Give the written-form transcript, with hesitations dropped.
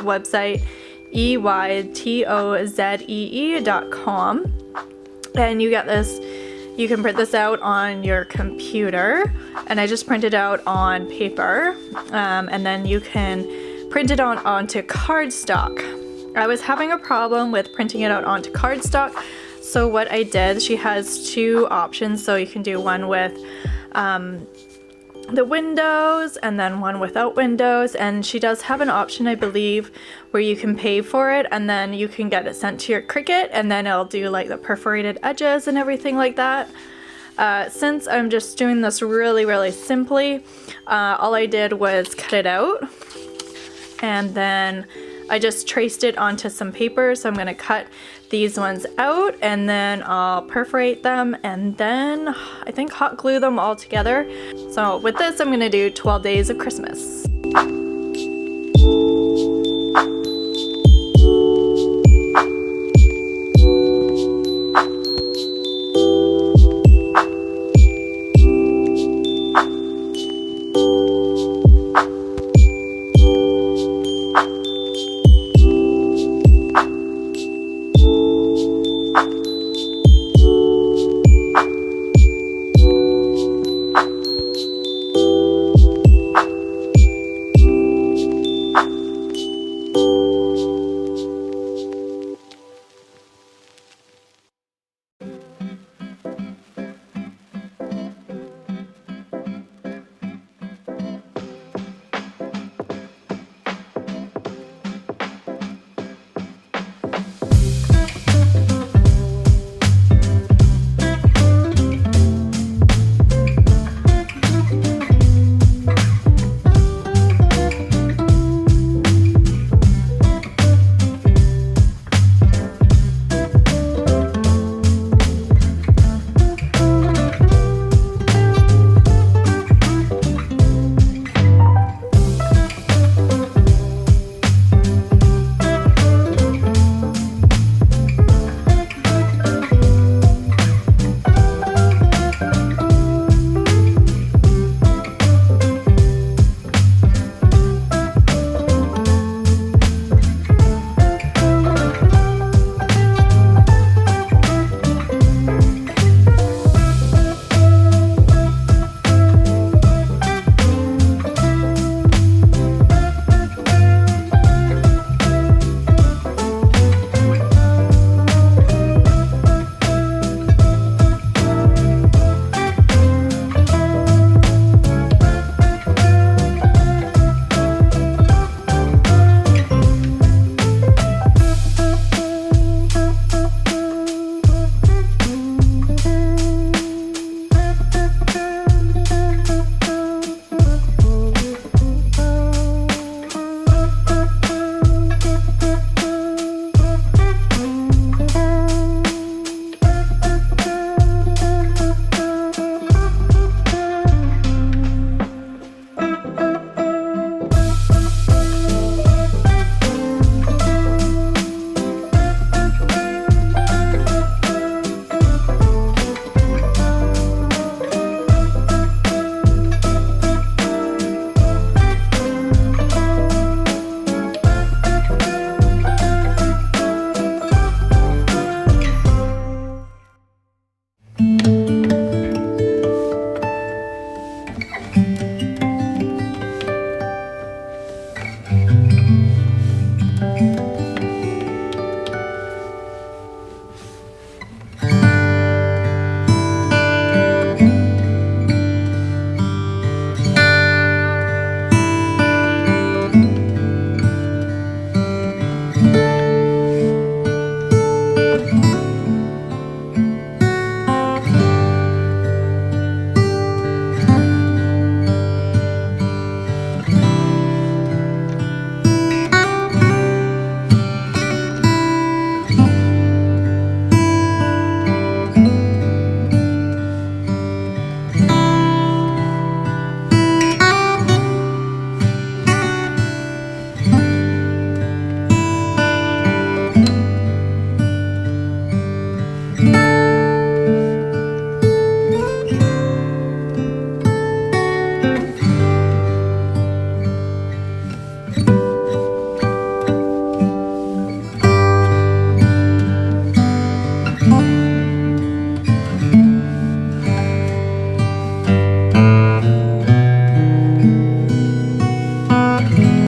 website, EYTOZEE.com, and you get this. You can print this out on your computer, and I just printed out on paper, and then you can print it onto cardstock. I was having a problem with printing it out onto cardstock, so what I did, she has two options, so you can do one with the windows and then one without windows, and she does have an option, I believe, where you can pay for it and then you can get it sent to your Cricut, and then it'll do like the perforated edges and everything like that. Since I'm just doing this really simply, all I did was cut it out, and then I just traced it onto some paper. So I'm going to cut these ones out, and then I'll perforate them, and then I think hot glue them all together. So with this, I'm going to do 12 Days of Christmas.